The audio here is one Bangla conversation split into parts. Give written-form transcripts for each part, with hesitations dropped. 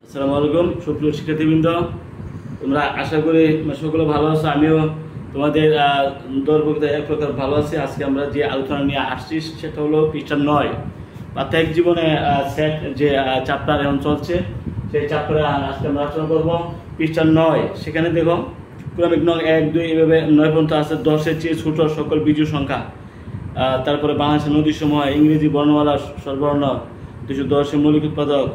আসসালামু আলাইকুম সুপ্রিয় শিক্ষার্থীবৃন্দ, তোমরা আশা করি সকলে ভালো আছো। আমিও তোমাদের দৌড়বক্তা এক প্রকার ভালো আছি। আজকে আমরা যে আলোচনা নিয়ে আসছি সেটা হলো পৃষ্ঠা 9 প্রাত্যহিক জীবনে সেট যে চ্যাপ্টার এখন চলছে, সেই চ্যাপ্টারে আজকে আমরা আলোচনা করবো পৃষ্ঠা 9। সেখানে দেখো ক্রমিক নং 1, 2 এভাবে 9 পর্যন্ত আছে। 10-এর চেয়ে ছোট সকল বিজোড় সংখ্যা, তারপরে বাংলাদেশের নদীসমূহ, ইংরেজি বর্ণমালা সর্বর্ণ, 210-এর মৌলিক উৎপাদক,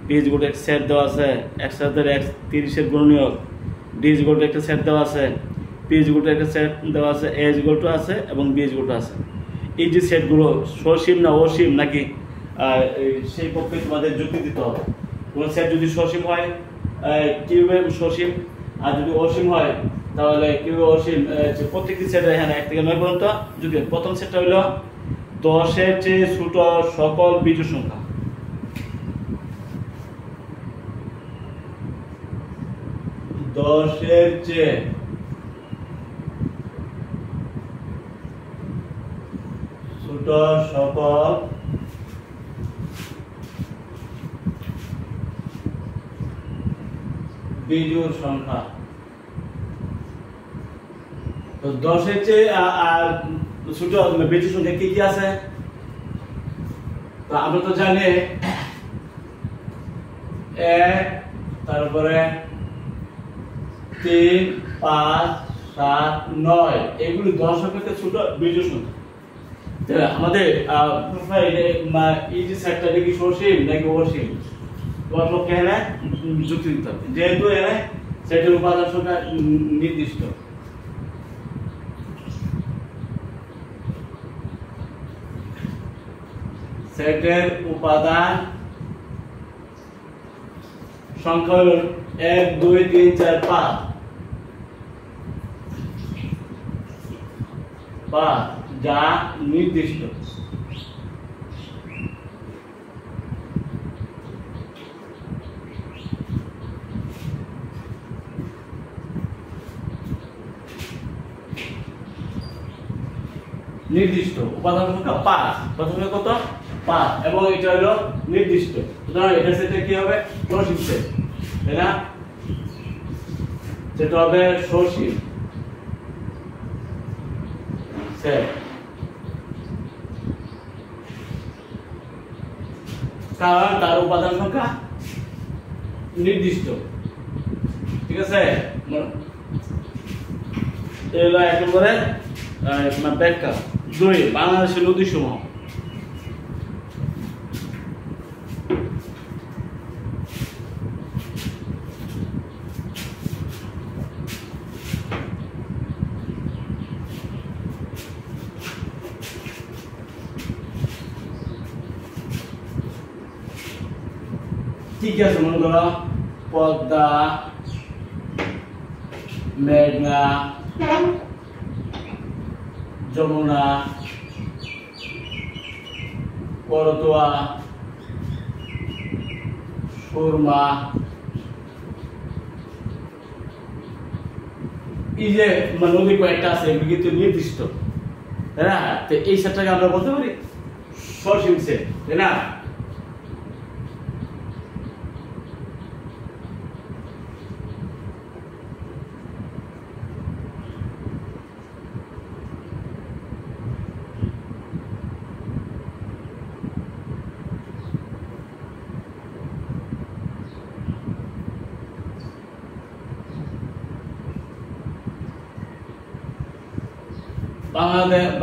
পিএইচ গোট একটা সেট দেওয়া আছে, x এর x 30-এর গুণনীয়ক, ডিএইচ গোট একটা সেট দেওয়া আছে, পিএইচ গোট একটা সেট দেওয়া আছে, এজ গোট আছে এবং বিএইচ গোট আছে। এই যে সেটগুলো সসীম না অসীম নাকি সেই পক্ষে তোমাদের যুক্তি দিতে হবে। কোনো সেট যদি সসীম হয় কিভাবে সসীম, আর যদি অসীম হয় তাহলে কিভাবে অসীম। প্রত্যেকটি সেটের এখানে 1 থেকে 9 পর্যন্ত যুক্তি। প্রথম সেটটা হলো 10-এর চেয়ে ছোট সকল বিজোড় সংখ্যা। 10-এর চেয়ে ছোট সকল বিজোড় সংখ্যা। তো 10-এর চেয়ে ছোট বিজোড় সংখ্যা কি কি আছে? তো আমরা তো জানি 1, তারপরে 3, 5, 7, 9 এগুলি 10 অপেক্ষা ছোট বিজোড় সংখ্যা। আমাদের এই যে সেটটা কি সসীম নাকি অসীম তোমার পক্ষে এখানে যুক্তি দিতে হবে। যেহেতু এখানে সেটের উপাদান সংখ্যা নির্দিষ্ট, সেটের উপাদান সংখ্যা হলো 1, 2, 3, 4, 5 যা নির্দিষ্ট। নির্দিষ্ট উপাদান সংখ্যা 5, প্রথমে কত 5 এবং এটা হলো নির্দিষ্ট। সুতরাং এটা সেটা কি হবে? সসীম সেট, তাই না? সেটা হবে সসীম সেট, কারণ তার উপাদান সংখ্যা নির্দিষ্ট। ঠিক আছে, এগুলো একেবারে ব্যাখ্যা। 2 বাংলাদেশের নদীসমূহ। ঠিক আছে, মনে করো পদ্মা, মেঘনা, যমুনা, করতোয়া, সুরমা। এই যে নদী কয়েকটা আছে এগুলি কিন্তু নির্দিষ্ট, তাই না? তো এই সেটটাকে আমরা বলতে পারি সসীম সেট, তাই না?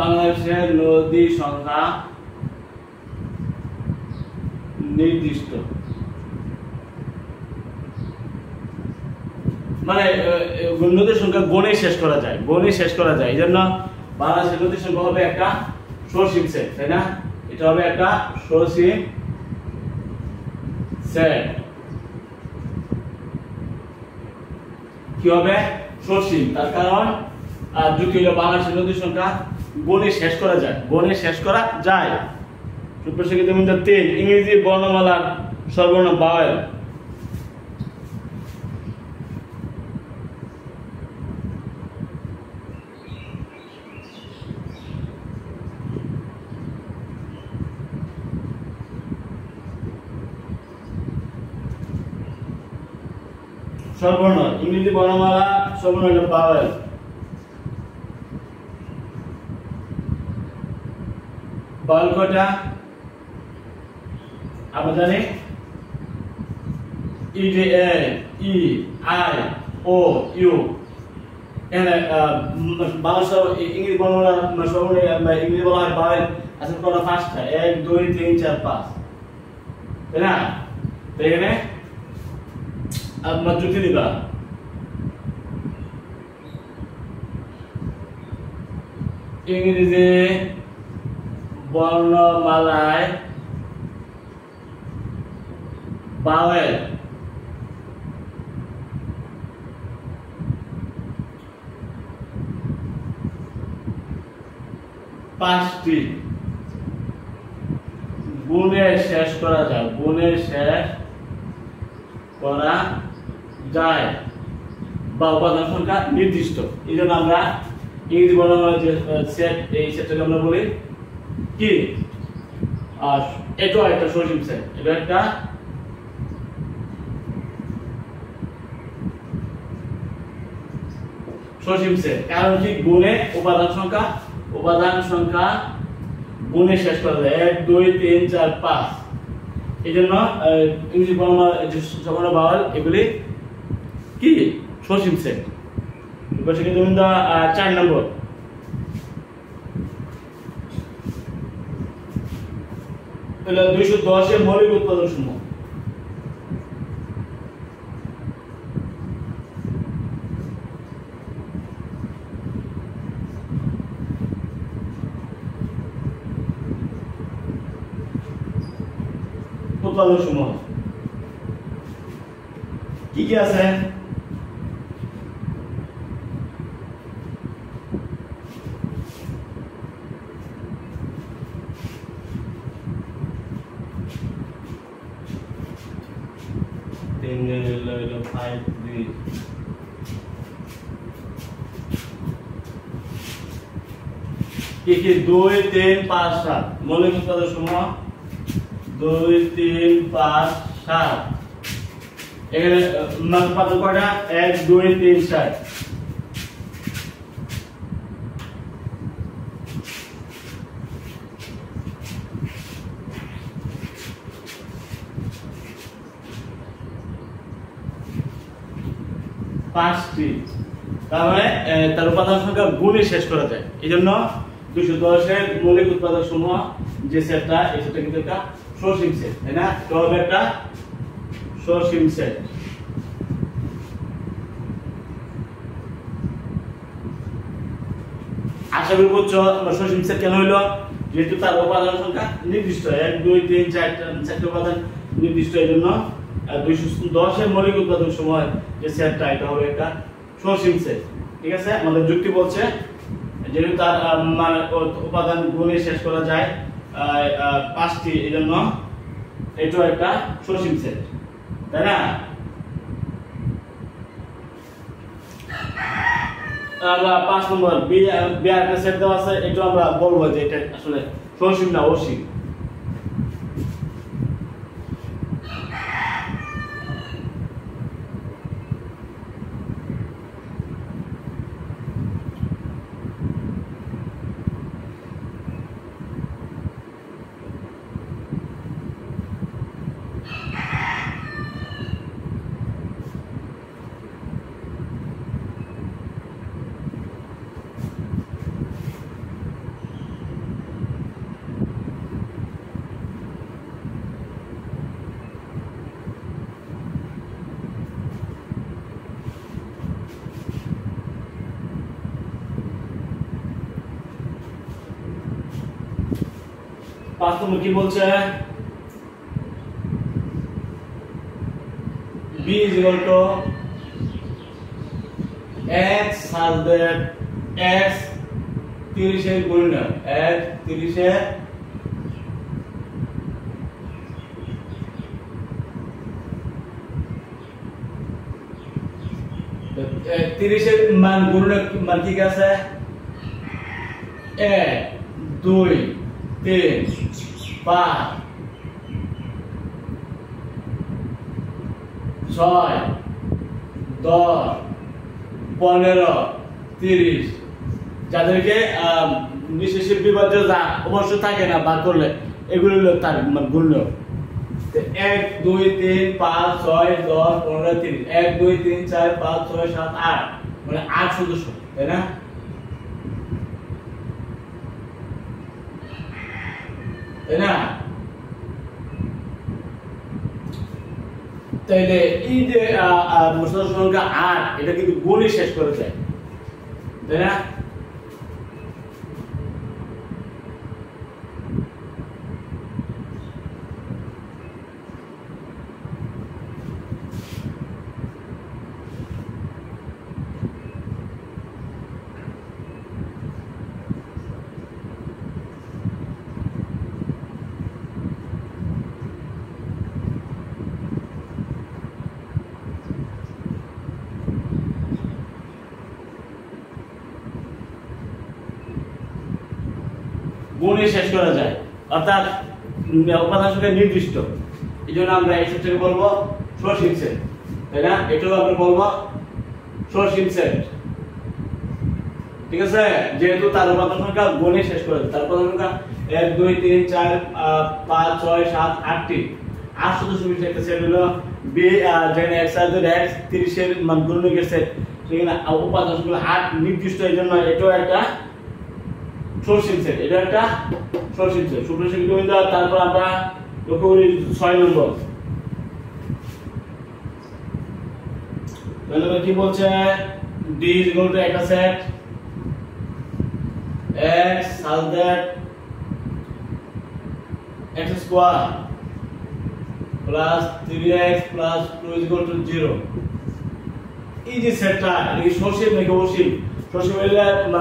বাংলাদেশের নদী সংখ্যা নির্দিষ্ট, মানে নদীর সংখ্যা গণে শেষ করা যায়। এই জন্য বাংলাদেশের নদীর সংখ্যা হবে একটা সসীম সেট, তাই না? এটা হবে একটা সসীম সেট। কি হবে? সসীম। তার কারণ যুক্তি হলো বাংলাদেশের নদীর সংখ্যা গণে শেষ করা যায়। সুপ্রশিক্ষিত 3 ইংরেজি বর্ণমালার সর্বর্ণ ভাওয়েল। স্বরবর্ণ ইংরেজি বর্ণমালা স্বরবর্ণ হলো ভাওয়েল। ভাওয়েল কয়টা আমরা জানি? ই যে এ ই আই ও ইউ। এখানে বাংলা ইংরেজি বর্ণমালা স্বরবর্ণ ইংরেজি বলা হয় ভাওয়েল। আচ্ছা কটা? 5টা, 1 2 3 4 5, তাই না? তো এখানে আপনার যুক্তি দিবা ইংরেজি বর্ণমালায় ভাওয়েল পাঁচটি গুণে শেষ করা যায়, গুণে শেষ করা যায় বা উপাদান সংখ্যা নির্দিষ্ট। এই জন্য আমরা ইংরেজি বর্ণমালার যে সেট, এই সেটটাকে আমরা বলি কি? এটা একটা সসীম সেট, এটা একটা সসীম সেট। কারণ কি? গুণে উপাদান সংখ্যা গুণে শেষ করা যায়, 1 2 3 4 5। এই জন্য ইংরেজি বর্ণমালা যে স্বরবর্ণ ভাওয়েল এগুলি কি? সসীম সেট। এবার সেক্ষেত্রে 4 নম্বর হলো 210 এর মৌলিক উৎপাদক সমূহ। উৎপাদক সমূহ কি কি আছে? কি কি? 2 3 5 7 মৌলিক উৎপাদক সমূহ 2 3 5 7। এখানে উৎপাদক কয়টা? 1 2 3 4। পাঁচটি, তাহলে তার উপাদান সংখ্যা গুণে শেষ করা যায়। এই জন্য 210 এর মৌলিক উৎপাদক সমূহ যে সেটটা, এই সেটটা কিন্তু একটা সসীম সেট, তাই না? তো হবে একটা সসীম সেট। আশা করি বুঝছো সসীম সেট কেন হইলো? যেহেতু তার উপাদান সংখ্যা নির্দিষ্ট, 1 2 3 4 চারটি উপাদান নির্দিষ্ট। এই জন্য 210 এর মৌলিক উৎপাদক সমূহ যে সেটটা, এটা হবে একটা সসীম সেট। ঠিক আছে? আমাদের যুক্তি বলছে যেহেতু তার মানে উপাদান গুণে শেষ করা যায় 5টি, এই জন্য এটাও একটা সসীম সেট, তাই না? আমরা 5 নম্বর বি আর একটা সেট দেওয়া আছে, এটা আমরা বলবো যে এটা আসলে সসীম না অসীম। পাঁচ নম্বর কি বলছে? b is equal to x such that x 30 এর গুণিতক, x 30 এর 30 এর মান গুণিতক মান কি আছে? 1 2 3 5 6 10, 15, 30 যাদেরকে নিঃশেষে বিভাজ্য যা অবশ্য থাকে না বাদ করলে এগুলো হলো তার মানে গুণ্য। 1 2 3 5 6 10 15 30 1 2 3 4 5 6 7 8 মানে 8 সদস্য, তাই না? তাই না? তাইলে এই যে সদস্য সংখ্যা 8 এটা কিন্তু গুণে শেষ করে যায়, তাই না? গুণে শেষ করা যায়, অর্থাৎ উপাদান সংখ্যা নির্দিষ্ট। এই জন্য আমরা এই সেটটাকে বলবো সসীম সেট, তাই না? এটাও আমরা বলবো সসীম সেট, ঠিক আছে? যেহেতু তার উপাদান সংখ্যা গুণে শেষ করা যায়, তার উপাদান সংখ্যা 1 2 3 4 5 6 7 8টি 8 সদস্য বিশিষ্ট একটা সেট হলো বি, যেখানে x আর x 30 এর মান গুণনীয়কের সেট, সেখানে উপাদান সংখ্যা 8 নির্দিষ্ট। এই জন্য এটাও একটা সসীম সেট, এটা একটা সসীম সেট। সুপ্রশিক্ষিত বিন্দু। তারপর আমরা লক্ষ্য করি 6 নম্বর। তাহলে কি বলছে? d is equal to একটা set x such that x square plus 3x plus 2 is equal to 0। এই যে সেটটা এই সসীম নাকি অসীম? সসীম হলে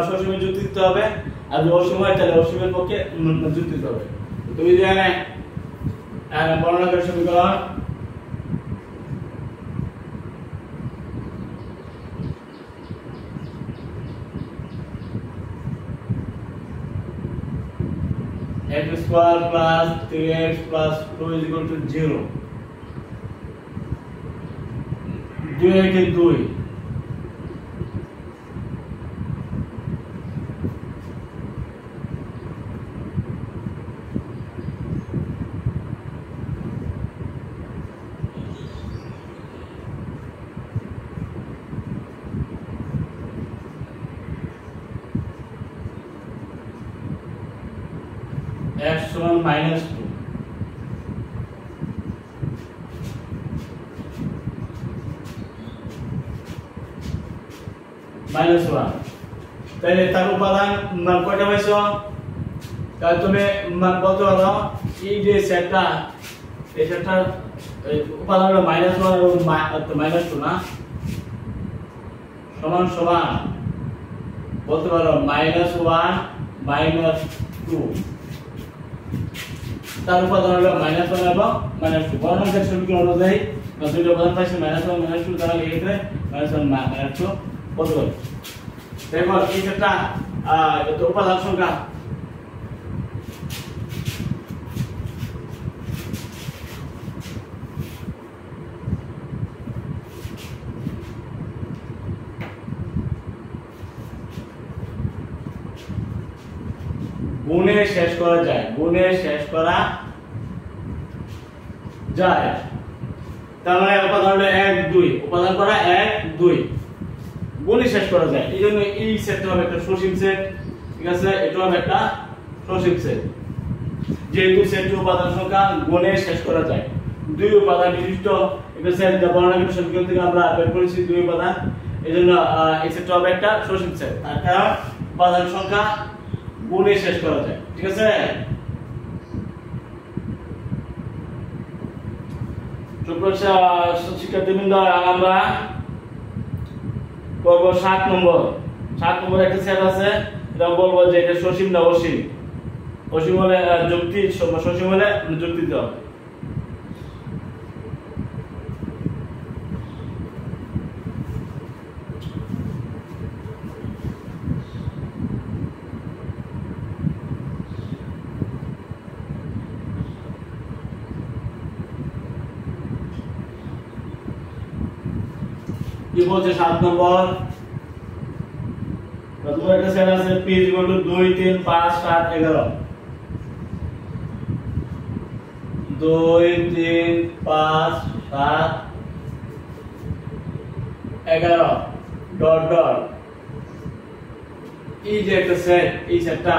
সসীমে যুক্তি দিতে হবে, আর যদি অসীম হয় তাহলে অসীমের পক্ষে যুক্তি দিতে হবে। তুমি জানে বর্ণনা করে সমীকরণ x square plus 3x plus 2 is equal to 0। 2 একে 2, x সমান -2, -1। তাহলে তার উপাদান মান কয়টা পাইছো? তাহলে তুমি মান বলতে পারো এই যে সেটটা, এই সেটটার উপাদান হলো -1 এবং -2 না, সমান সমান বলতে পারো -1 -2। তার উপাদান হলো -1 এবং -2। বর্ণনাকারী সমীকরণ অনুযায়ী দুইটা উপাদান পাইছে -1 -2, তাহলে এই ক্ষেত্রে -1 -2 বলতে পারি। দেখো এই সেটটা এটা উপাদান সংখ্যা গুণে শেষ করা যায়, গুণে শেষ করা যায়। তার মানে উপাদান হলো 1 2, উপাদান করা 1 2 গুণে শেষ করা যায়। এই জন্য এই সেটটা হবে একটা সসীম সেট, ঠিক আছে? এটা হবে একটা সসীম সেট, যেহেতু সেটটি উপাদান সংখ্যা গুণে শেষ করা যায়। দুই উপাদান বিশিষ্ট একটা সেট, যা বর্ণনাকারী সমীকরণ থেকে আমরা বের করেছি 2 উপাদান। এই জন্য এই সেটটা হবে একটা সসীম সেট, তার কারণ উপাদান সংখ্যা গুণে শেষ করা যায়, ঠিক আছে? শিক্ষার্থীবৃন্দ, আমরা করব 7 নম্বর। 7 নম্বর একটা সেট আছে, এটা বলবো যে এটা সসীম না অসীম। অসীম হলে যুক্তি, সসীম হলে যুক্তি দিতে হবে। কি বলছে 7 নম্বর প্রথম একটা সেট আছে p 2 3 5 7 11 2 3 5 7 11 ডট ডট এই যে একটা সেট, এই সেটটা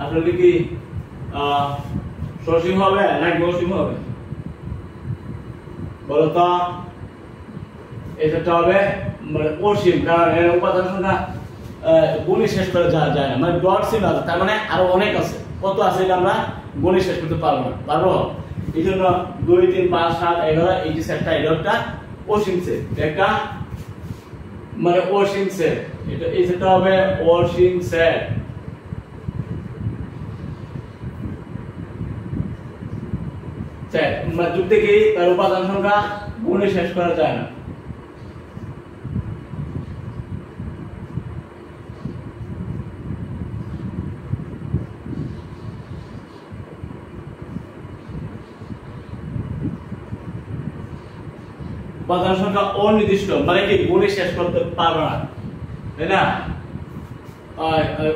আসলে কি সসীম হবে নাকি অসীম হবে বলো তো? এই সেটটা হবে মানে অসীম, কারণ এর উপাদান সংখ্যা গুণে শেষ করা যায় না, মানে ডট সীমা আছে, তার মানে আরো অনেক আছে। কত আছে এটা আমরা গুণে শেষ করতে পারবো না, পারবো? এই জন্য 2 3 5 7 11 এই যে সেটটা, এটা একটা অসীম সেট, একটা মানে অসীম সেট। এটা এই সেটটা হবে অসীম সেট। সেট মানে যুক্তি কি, তার উপাদান সংখ্যা গুণে শেষ করা যায় না। উপাদান সংখ্যা অনির্দিষ্ট, মানে কি গুণে শেষ করতে পারবে না, তাই না?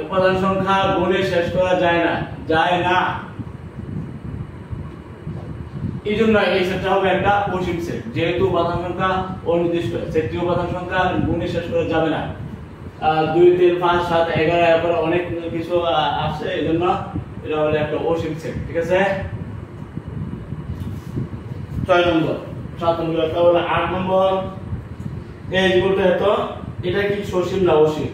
উপাদান সংখ্যা গুণে শেষ করা যায় না, এই জন্য এই সেটটা হবে একটা অসীম সেট। যেহেতু উপাদান সংখ্যা অনির্দিষ্ট, সেটটি উপাদান সংখ্যা গুণে শেষ করা যাবে না। 2 3 5 7 11 এরপর অনেক কিছু আছে, এই জন্য এটা হলো একটা অসীম সেট। ঠিক আছে, 6 নম্বর। 7 নম্বর একটা হলো 8 নম্বর। এই যেগুলো এত, এটা কি সসীম না অসীম?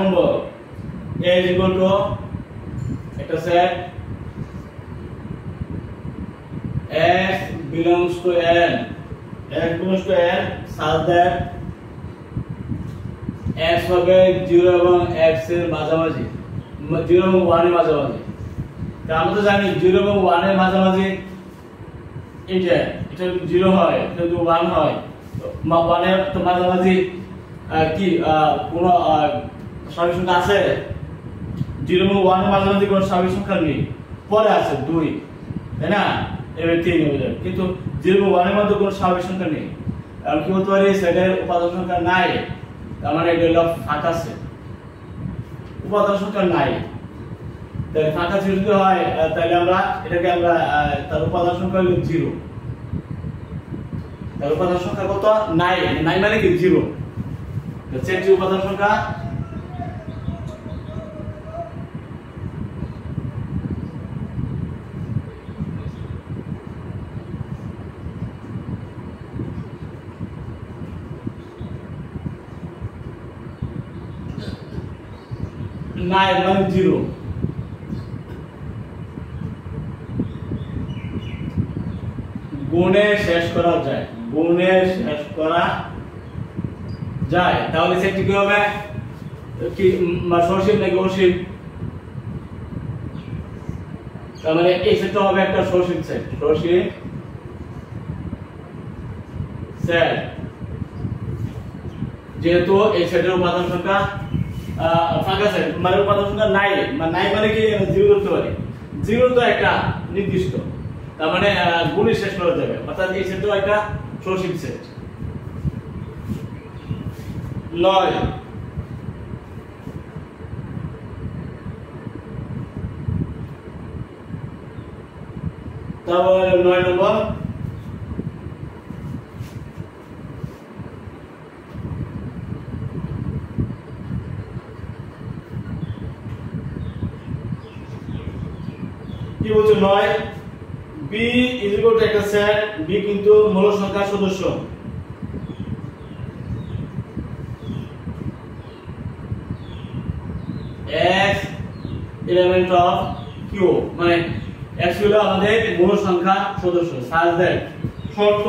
নম্বর a is equal to একটা set x belongs to n, x belongs to n such that x হবে 0 এবং x এর মাঝামাঝি, 0 এবং 1 এর মাঝামাঝি। তা আমরা তো জানি 0 এবং 1 এর মাঝামাঝি এটা 0 হয়, এটা যদি 1 হয়, তো 1 এর তো মাঝামাঝি কি কোন স্বাভাবিক সংখ্যা আছে? 0 এবং 1 এর মাঝামাঝি কোন স্বাভাবিক সংখ্যা নেই, পরে আছে 2, তাই না? এবার 3 হয়ে যাবে, কিন্তু 0 এবং 1 এর মধ্যে কোন স্বাভাবিক সংখ্যা নেই। আর কি বলতে পারি, সেটার উপাদান সংখ্যা নাই, তার মানে এটা হলো ফাঁকা সেট, উপাদান সংখ্যা নাই। তাহলে ফাঁকা সেট যদি হয়, তাহলে আমরা এটাকে তার উপাদান সংখ্যা হলো 0। তার উপাদান সংখ্যা কত? নাই, নাই মানে কি 0। তো সেটটি উপাদান সংখ্যা নাই মানে 0। গুণে শেষ করা যায়, গুণে শেষ করা যায়, তাহলে সেটি কি হবে? কি সসীম নাকি অসীম? তার মানে এই সেটটা হবে একটা সসীম সেট, সসীম সেট। যেহেতু এই সেটের উপাদান সংখ্যা ফাঁকা সেট, মানে উপাদান সংখ্যা নাই, নাই মানে কি 0 ধরতে পারি, 0 তো একটা নির্দিষ্ট, তার মানে গুণে শেষ করা যাবে, অর্থাৎ এই সেটটাও একটা সসীম সেট। 9 তারপর 9 নম্বর কি বলছো? 9 b is equal to একটা সেট, b কিন্তু মূল সংখ্যার সদস্য, x element of q, মানে x হলো আমাদের মূল সংখ্যা সদস্য, such that শর্ত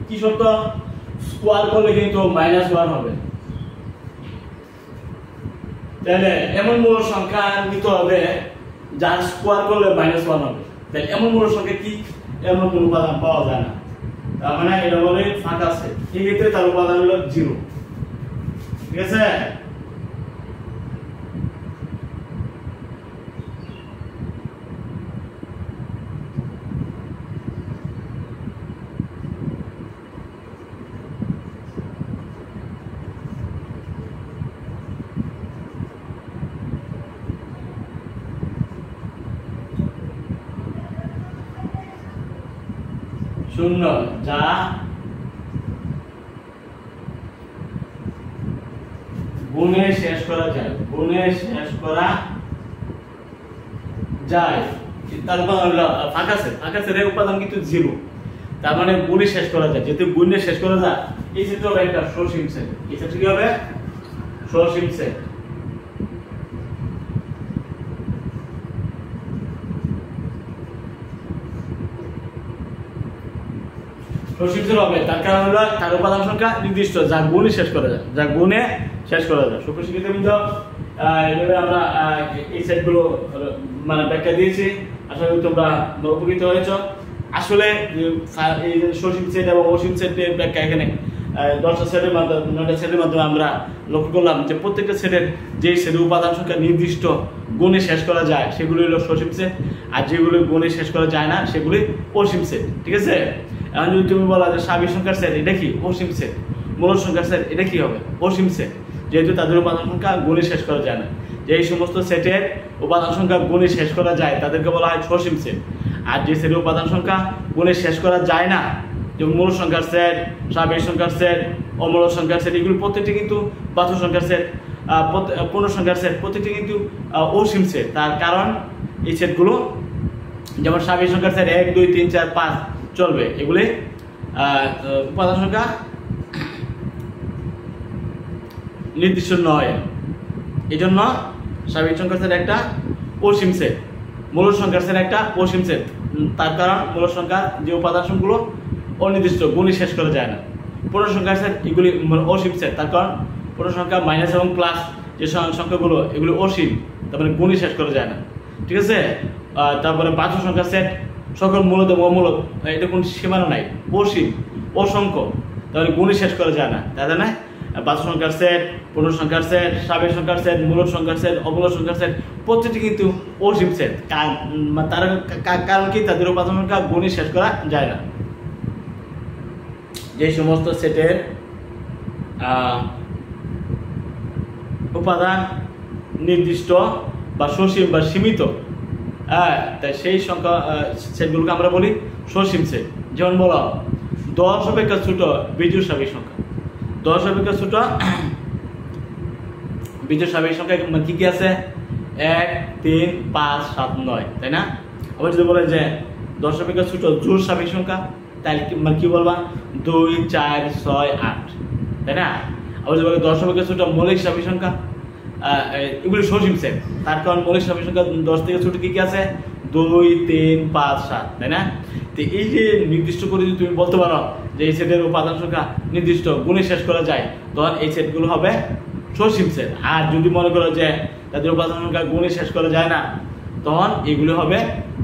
কি শর্ত? স্কয়ার করলে কিন্তু -1 হবে, তাহলে এমন মূল সংখ্যা নিতে হবে যার স্কয়ার করলে -1 হবে। তাহলে এমন মূল সংখ্যা কি, এমন কোনো উপাদান পাওয়া যায় না, তার মানে এটা বলে ফাঁকা আছে, এই ক্ষেত্রে তার উপাদান হলো 0। ঠিক আছে, শূন্য যা গুণে শেষ করা যায়, গুণে শেষ করা যায়, তার উপাদান হলো ফাঁকা সেট, ফাঁকা সেটের উপাদান কিন্তু 0, তার মানে গুণে শেষ করা যায়, যেহেতু গুণে শেষ করা যায় এই সেটটা হবে একটা সসীম সেট, এই সেটটা কি হবে, সসীম সেট। সসীম সেট হবে, তার কারণ হলো তার উপাদান সংখ্যা নির্দিষ্ট, যা গুণে শেষ করা যায়, যা গুণে শেষ করা যায়। সুপ্রশিক্ষিত বৃন্দ, এভাবে আমরা এই সেটগুলো মানে ব্যাখ্যা দিয়েছি, আশা করি তোমরা উপকৃত হয়েছ। আসলে এই সসীম সেট এবং অসীম সেটের ব্যাখ্যা এখানে 10টা সেটের মাধ্যমে 9টা সেটের মাধ্যমে আমরা লক্ষ্য করলাম যে প্রত্যেকটা সেটের যেই সেটের উপাদান সংখ্যা নির্দিষ্ট গুণে শেষ করা যায় সেগুলি হলো সসীম সেট, আর যেগুলো গুণে শেষ করা যায় না সেগুলি অসীম সেট। ঠিক আছে, এখন যদি তুমি বলা যে স্বাভাবিক সংখ্যার সেট এটা কি, অসীম সেট, মূল সংখ্যার সেট এটা কি হবে, অসীম সেট, যেহেতু তাদের উপাদান সংখ্যা গুণে শেষ করা যায় না। যে এই সমস্ত সেটের উপাদান সংখ্যা গুণে শেষ করা যায় তাদেরকে বলা হয় সসীম সেট, আর যে সেটের উপাদান সংখ্যা গুণে শেষ করা যায় না, যেমন মূল সংখ্যার সেট, স্বাভাবিক সংখ্যার সেট, অমূল সংখ্যার সেট, এগুলো প্রত্যেকটি কিন্তু বাস্তব সংখ্যার সেট, পূর্ণ সংখ্যার সেট, প্রত্যেকটি কিন্তু অসীম সেট। তার কারণ এই সেটগুলো যেমন স্বাভাবিক সংখ্যার সেট 1 2 3 4 5 চলবে, এগুলি উপাদান সংখ্যা নির্দিষ্ট নয়, এই জন্য স্বাভাবিক সংখ্যার সেট একটা অসীম সেট, মূল সংখ্যার সেট একটা অসীম সেট। তার কারণ মূল সংখ্যার যে উপাদানগুলো অনির্দিষ্ট, গুণে শেষ করা যায় না। পূর্ণ সংখ্যার সেট এগুলি অসীম সেট, তার কারণ পূর্ণ সংখ্যা মাইনাস এবং প্লাস যে সংখ্যাগুলো এগুলো অসীম, তারপরে গুণে শেষ করা যায় না। ঠিক আছে, তারপরে বাস্তব সংখ্যার সেট সকল মূলত অমূলত, এটা কোনো সীমানা নাই, অসীম, অসংখ্য, তাহলে গুণে শেষ করা যায় না। তাই না, বাস্তব সংখ্যার সেট, পূর্ণ সংখ্যার সেট, স্বাভাবিক সংখ্যার সেট, মূল সংখ্যার সেট, অমূল সংখ্যার সেট, প্রত্যেকটি কিন্তু অসীম সেট। তার কারণ কি, তাদের উপাদান সংখ্যা গুণে শেষ করা যায় না। যে সমস্ত সেটের উপাদান নির্দিষ্ট বা সসীম বা সীমিত, তাই সেই সংখ্যা সেটগুলোকে আমরা বলি সসীম সেট। যেমন বলো 10 অপেক্ষা ছোট বিজোড় স্বাভাবিক সংখ্যা, 10 অপেক্ষা ছোট বিজোড় স্বাভাবিক সংখ্যা কি কি আছে, 1 3 5 7 9, তাই না? আবার যদি বলে যে 10 অপেক্ষা ছোট জোড় স্বাভাবিক সংখ্যা, তাহলে কি বলবা, 2 4 6 8, তাই না? আবার যদি বলে 10 অপেক্ষা ছোট মৌলিক স্বাভাবিক সংখ্যা, এগুলি সসীম সেট, তার কারণ মৌলিক স্বাভাবিক সংখ্যা 10 থেকে ছোট কি কি আছে, 2 3 5 7, তাই না? তো এই যে নির্দিষ্ট করে যদি তুমি বলতে পারো যে এই সেটের উপাদান সংখ্যা নির্দিষ্ট, গুণে শেষ করা যায়, তখন এই সেটগুলো হবে সসীম সেট। আর যদি মনে করো যে তাদের উপাদান সংখ্যা গুণে শেষ করা যায় না, তখন এগুলো হবে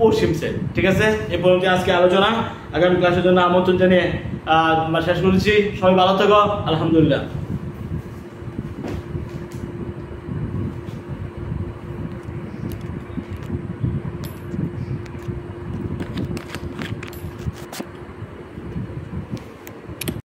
অসীম সেট। ঠিক আছে, এ পর্যন্ত আজকে আলোচনা, আগামী ক্লাসের জন্য আমন্ত্রণ জানিয়ে শেষ করেছি। সবাই ভালো থাকো, আলহামদুলিল্লাহ।